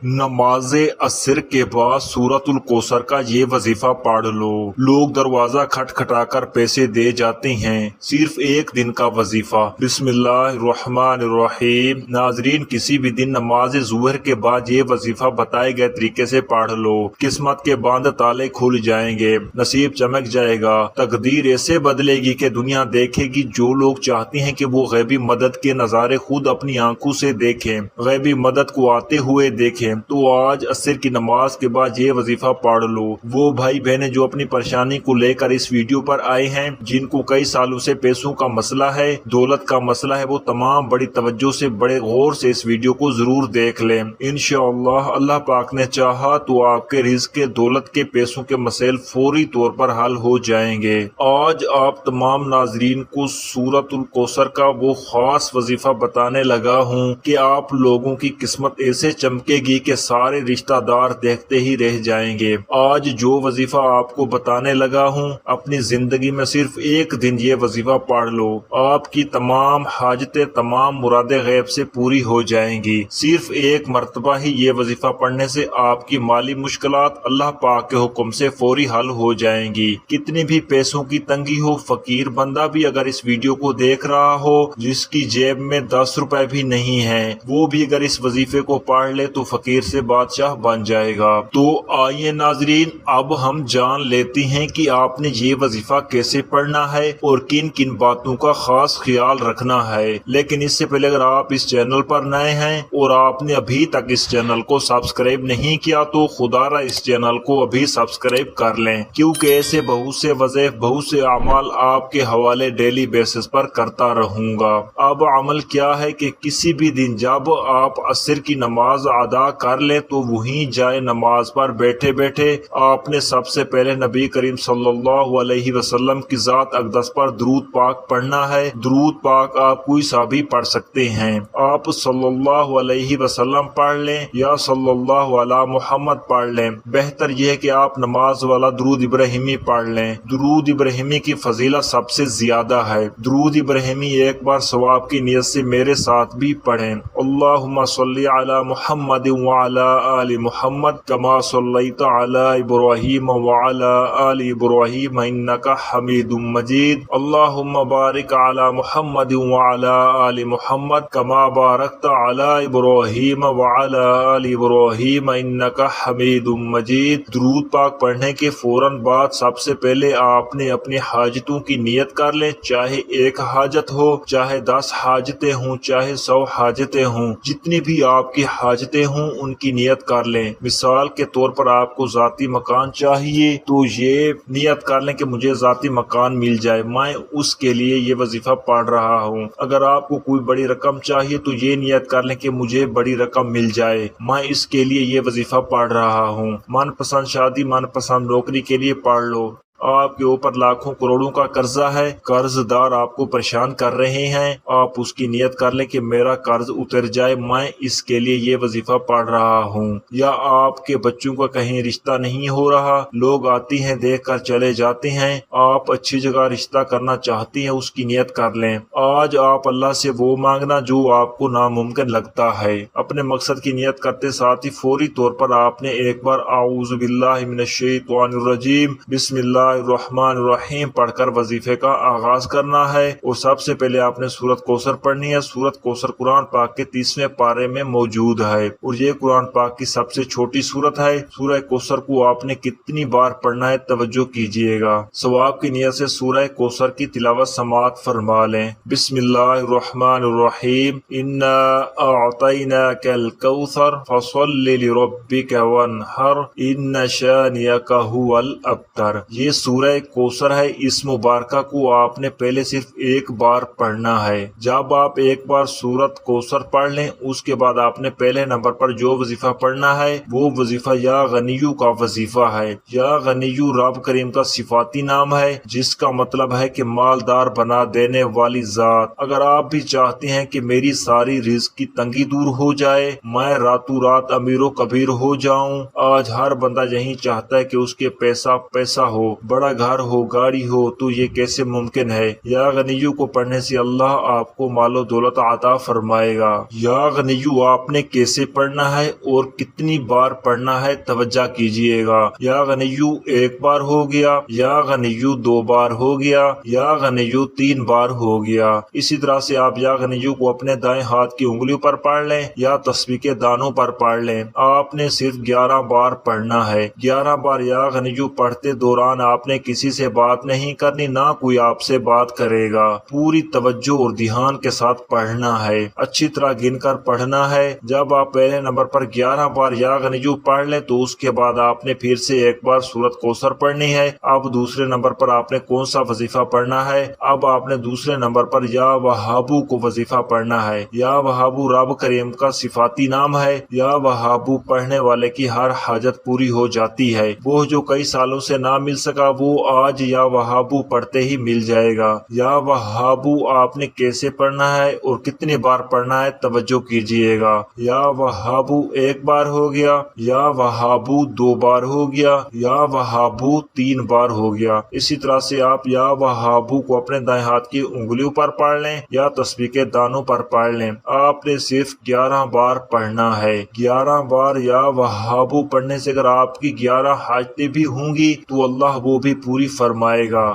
نماز عصر کے بعد سورۃ الکوثر کا یہ وظیفہ پڑھ لو۔ لوگ دروازہ کھٹکھٹا کر پیسے دے جاتے ہیں، صرف ایک دن کا وظیفہ۔ بسم اللہ الرحمن الرحیم۔ ناظرین، کسی بھی دن نماز ظہر کے بعد یہ وظیفہ بتائے گئے طریقے سے پڑھ لو، قسمت کے بند تالے کھل جائیں گے، نصیب چمک جائے گا، تقدیر ایسے بدلے گی کہ دنیا دیکھے گی۔ جو لوگ چاہتے ہیں کہ وہ غیبی مدد کے نظارے خود اپنی آنکھوں سے دیکھیں، غیبی مدد کو آتے ہوئے دیکھیں، تو آج عصر کی نماز کے بعد یہ وظیفہ پڑھ لو۔ وہ بھائی بہنیں جو اپنی پریشانی کو لے کر اس ویڈیو پر آئے ہیں، جن کو کئی سالوں سے پیسوں کا مسئلہ ہے، دولت کا مسئلہ ہے، وہ تمام بڑی توجہ سے، بڑے غور سے اس ویڈیو کو ضرور دیکھ لیں۔ انشاءاللہ اللہ پاک نے چاہا تو آپ کے رزق کے، دولت کے، پیسوں کے مسائل فوری طور پر حل ہو جائیں گے۔ آج آپ تمام ناظرین کو سورۃ الکوثر کا وہ خاص وظیفہ بتانے لگا ہوں کہ آپ لوگوں کی قسمت ایسے چمکے گی کہ سارے رشتہ دار دیکھتے ہی رہ جائیں گے۔ آج جو وظیفہ آپ کو بتانے لگا ہوں، اپنی زندگی میں صرف ایک دن یہ وظیفہ پڑھ لو، آپ کی تمام حاجتیں، تمام مرادیں غیب سے پوری ہو جائیں گی۔ صرف ایک مرتبہ ہی یہ وظیفہ پڑھنے سے آپ کی مالی مشکلات اللہ پاک کے حکم سے فوری حل ہو جائیں گی۔ کتنی بھی پیسوں کی تنگی ہو، فقیر بندہ بھی اگر اس ویڈیو کو دیکھ رہا ہو، جس کی جیب میں 10 روپے بھی نہیں ہے، وہ بھی اگر اس وظیفے کو پڑھ لے تو فقیر سے بادشاہ بن جائے گا۔ تو آئیے ناظرین، اب ہم جان لیتے ہیں کہ آپ نے یہ وظیفہ کیسے پڑھنا ہے اور کن کن باتوں کا خاص خیال رکھنا ہے۔ لیکن اس سے پہلے اگر آپ اس چینل پر نئے ہیں اور آپ نے ابھی تک اس چینل کو سبسکرائب نہیں کیا تو خدا را اس چینل کو ابھی سبسکرائب کر لیں، کیونکہ ایسے بہت سے وظائف، بہت سے اعمال آپ کے حوالے ڈیلی بیسس پر کرتا رہوں گا۔ اب عمل کیا ہے کہ کسی بھی دن جب آپ عصر کی نماز ادا کر لیں تو وہیں جائے نماز پر بیٹھے بیٹھے آپ نے سب سے پہلے نبی کریم صلی اللہ علیہ وسلم کی ذات اقدس پر درود پاک پڑھنا ہے۔ درود پاک آپ کوئی سا بھی پڑھ سکتے ہیں، آپ صلی اللہ علیہ وسلم پڑھ لیں یا صلی اللہ علی محمد پڑھ لیں۔ بہتر یہ ہے کہ آپ نماز والا درود ابراہیمی پڑھ لیں۔ درود ابراہیمی کی فضیلت سب سے زیادہ ہے۔ درود ابراہیمی ایک بار ثواب کی نیت سے میرے ساتھ بھی پڑھیں۔ اللہم صلی علی محمد وعلی آل محمد کما صلیت علی ابراہیم وعلی آل ابراہیم انک حمید مجید۔ اللہم بارک علی محمد وعلی آل محمد کما بارکت علی ابراہیم وعلی آل ابراہیم انک حمید مجید۔ درود پاک پڑھنے کے فوراً بعد سب سے پہلے آپ نے اپنی حاجتوں کی نیت کر لیں، چاہے ایک حاجت ہو، چاہے 10 حاجتیں ہوں، چاہے 100 حاجتیں ہوں، جتنی بھی آپ کی حاجتیں ہوں ان کی نیت کر لیں۔ مثال کے طور پر آپ کو ذاتی مکان چاہیے تو یہ نیت کر لیں کہ مجھے ذاتی مکان مل جائے، میں اس کے لیے یہ وظیفہ پڑھ رہا ہوں۔ اگر آپ کو کوئی بڑی رقم چاہیے تو یہ نیت کر لیں کہ مجھے بڑی رقم مل جائے، میں اس کے لیے یہ وظیفہ پڑھ رہا ہوں۔ من پسند شادی، من پسند نوکری کے لیے پڑھ لو۔ آپ کے اوپر لاکھوں کروڑوں کا قرضہ ہے، قرض دار آپ کو پریشان کر رہے ہیں، آپ اس کی نیت کر لیں کہ میرا قرض اتر جائے، میں اس کے لیے یہ وظیفہ پڑھ رہا ہوں۔ یا آپ کے بچوں کا کہیں رشتہ نہیں ہو رہا، لوگ آتے ہیں دیکھ کر چلے جاتے ہیں، آپ اچھی جگہ رشتہ کرنا چاہتی ہیں، اس کی نیت کر لیں۔ آج آپ اللہ سے وہ مانگنا جو آپ کو ناممکن لگتا ہے۔ اپنے مقصد کی نیت کرتے ساتھ ہی فوری طور پر آپ نے ایک بار اعوذ باللہ من الشیطان الرجیم بسم اللہ الرحمن الرحیم پڑھ کر وظیفے کا آغاز کرنا ہے۔ اور سب سے پہلے آپ نے سورۃ کوثر پڑھنی ہے۔ سورۃ کوثر قرآن پاک کے 30ویں پارے میں موجود ہے اور یہ قرآن پاک کی سب سے چھوٹی سورت ہے۔ سورہ کوثر کو آپ نے کتنی بار پڑھنا ہے توجہ کیجئے گا۔ ثواب کی نیت سے سورہ کوثر کی تلاوت سماعت فرما لیں۔ بسم اللہ الرحمن الرحیم انا اعطیناک الکوثر فصل لربک وانحر ان شانئک هو الابتر۔ یہ سورہ کوثر ہے، اس مبارکہ کو آپ نے پہلے صرف ایک بار پڑھنا ہے۔ جب آپ ایک بار سورۃ کوثر پڑھ لیں، اس کے بعد آپ نے پہلے نمبر پر جو وظیفہ پڑھنا ہے وہ وظیفہ یا غنیو کا وظیفہ ہے۔ یا غنیو رب کریم کا صفاتی نام ہے، جس کا مطلب ہے کہ مالدار بنا دینے والی ذات۔ اگر آپ بھی چاہتے ہیں کہ میری ساری رزق کی تنگی دور ہو جائے، میں راتوں رات امیر و کبیر ہو جاؤں، آج ہر بندہ یہی چاہتا ہے کہ اس کے پیسہ ہو، بڑا گھر ہو، گاڑی ہو، تو یہ کیسے ممکن ہے؟ یا غنیو کو پڑھنے سے اللہ آپ کو مال و دولت عطا فرمائے گا۔ یا غنیو آپ نے کیسے پڑھنا ہے اور کتنی بار پڑھنا ہے، توجہ کیجئے گا۔ یا غنیو ایک بار ہو گیا، یا غنیو دو بار ہو گیا، یا غنیو تین بار ہو گیا۔ اسی طرح سے آپ یا غنیو کو اپنے دائیں ہاتھ کی انگلیوں پر پڑھ لیں یا تسبیح کے دانوں پر پڑھ لیں۔ آپ نے صرف 11 بار پڑھنا ہے۔ 11 بار یا غنیو پڑھتے دوران آپ نے کسی سے بات نہیں کرنی، نہ کوئی آپ سے بات کرے گا۔ پوری توجہ اور دھیان کے ساتھ پڑھنا ہے، اچھی طرح گن کر پڑھنا ہے۔ جب آپ پہلے نمبر پر 11 بار یا غنیو پڑھ لیں تو اس کے بعد آپ نے پھر سے ایک بار سورت کوثر پڑھنی ہے۔ اب دوسرے نمبر پر آپ نے کون سا وظیفہ پڑھنا ہے؟ اب آپ نے دوسرے نمبر پر یا وہابو کو وظیفہ پڑھنا ہے۔ یا وہابو رب کریم کا صفاتی نام ہے۔ یا وہابو پڑھنے والے کی ہر حاجت پوری ہو جاتی ہے۔ وہ جو کئی سالوں سے نہ مل سکا وہ آج یا وہابو پڑھتے ہی مل جائے گا۔ یا وہابو آپ نے کیسے پڑھنا ہے اور کتنی بار پڑھنا ہے، توجہ کیجئے گا۔ یا وہابو ایک بار ہو گیا، یا وہابو دو بار ہو گیا، یا وہابو تین بار ہو گیا۔ اسی طرح سے آپ یا وہابو کو اپنے دائیں ہاتھ کی انگلیوں پر پڑھ لیں یا تسبیح کے دانوں پر پڑھ لیں۔ آپ نے صرف 11 بار پڑھنا ہے۔ 11 بار یا وہابو پڑھنے سے اگر آپ کی 11 حاجتیں بھی ہوں گی تو اللہ وہ بھی پوری فرمائے گا۔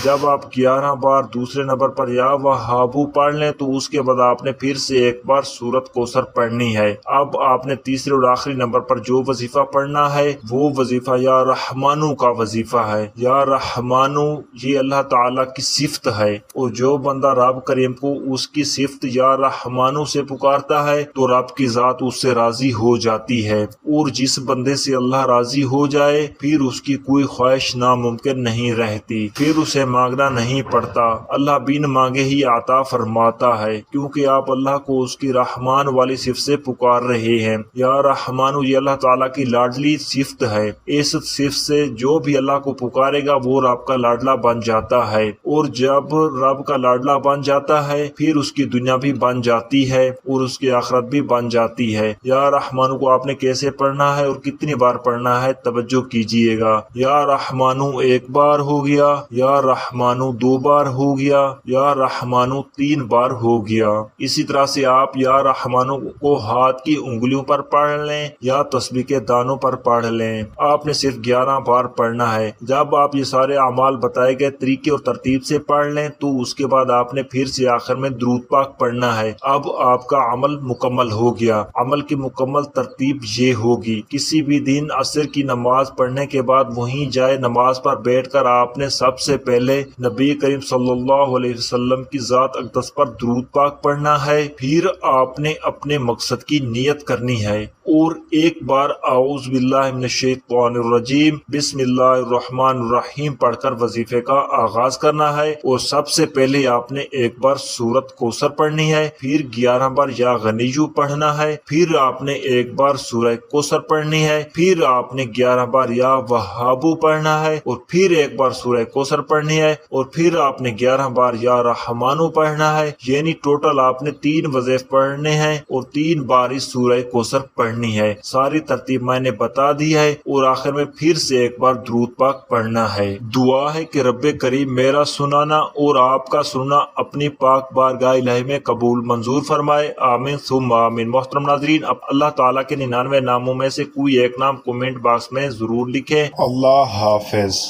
جب آپ 11 بار دوسرے نمبر پر یا وہابو پڑھ لیں تو اس کے بعد آپ نے پھر سے ایک بار سورت کوثر پڑھنی ہے۔ اب آپ نے تیسرے اور آخری نمبر پر جو وظیفہ پڑھنا ہے وہ وظیفہ یا رحمانو کا وظیفہ ہے۔ یا رحمانو یہ اللہ تعالیٰ کی صفت ہے، اور جو بندہ رب کریم کو اس کی صفت یا رحمانو سے پکارتا ہے تو رب کی ذات اس سے راضی ہو جاتی ہے، اور جس بندے سے اللہ راضی ہو جائے پھر اس کی کوئی خواہش ناممکن نہیں رہتی، پھر اسے مانگنا نہیں پڑتا، اللہ بن مانگے ہی عطا فرماتا ہے، کیونکہ آپ اللہ کو اس کی رحمان والی صفت سے پکار رہے ہیں۔ یا رحمانو یہ اللہ تعالیٰ کی لاڈلی صفت ہے، اس صفت سے جو بھی اللہ کو پکارے گا وہ رب کا لاڈلا بن جاتا ہے، اور جب رب کا لاڈلا بن جاتا ہے پھر اس کی دنیا بھی بن جاتی ہے اور اس کی آخرت بھی بن جاتی ہے۔ یا رحمانو کو آپ نے کیسے پڑھنا ہے اور کتنی بار پڑھنا ہے، توجہ کیجئے گا۔ یا رحمانو ایک بار ہو گیا، یا رحمانو دو بار ہو گیا، یا رحمانو تین بار ہو گیا۔ اسی طرح سے آپ یا رحمانو کو ہاتھ کی انگلیوں پر پڑھ لیں یا تسبیح کے دانوں پر پڑھ لیں۔ آپ نے صرف 11 بار پڑھنا ہے۔ جب آپ یہ سارے اعمال بتائے گئے طریقے اور ترتیب سے پڑھ لیں تو اس کے بعد آپ نے پھر سے آخر میں درود پاک پڑھنا ہے۔ اب آپ کا عمل مکمل ہو گیا۔ عمل کی مکمل ترتیب یہ ہوگی، کسی بھی دن عصر کی نماز پڑھنے کے بعد وہیں جائے نماز پر بیٹھ کر آپ نے سب سے پہلے نبی کریم صلی اللہ علیہ وسلم کی ذات اقدس پر درود پاک پڑھنا ہے، پھر آپ نے اپنے مقصد کی نیت کرنی ہے اور ایک بار اعوذ باللہ من الشیطان الرجیم بسم اللہ الرحمن الرحیم پڑھ کر وظیفے کا آغاز کرنا ہے، اور سب سے پہلے آپ نے ایک بار سورت کوثر پڑھنی ہے، پھر 11 بار یا غنیو پڑھنا ہے، پھر آپ نے ایک بار سورہ کوثر پڑھنی ہے، پھر آپ نے 11 بار یا وہابو پڑھنا ہے، اور پھر ایک بار سورہ کوثر پڑھنی ہے، اور پھر آپ نے 11 بار یا رحمانو پڑھنا ہے، یعنی ٹوٹل آپ نے 3 وظیفے پڑھنے ہیں اور 3 بار اس سورہ کوثر پڑھنی ہے۔ ساری ترتیب میں نے بتا دی ہے، اور آخر میں پھر سے ایک بار درود پاک پڑھنا ہے۔ دعا ہے کہ رب کریم میرا سنانا اور آپ کا سننا اپنی پاک بارگاہ الہی میں قبول منظور فرمائے، آمین ثم آمین۔ محترم ناظرین، اب اللہ تعالیٰ کے 99 ناموں میں سے کوئی ایک نام کومنٹ باکس میں ضرور لکھیں۔ اللہ حافظ۔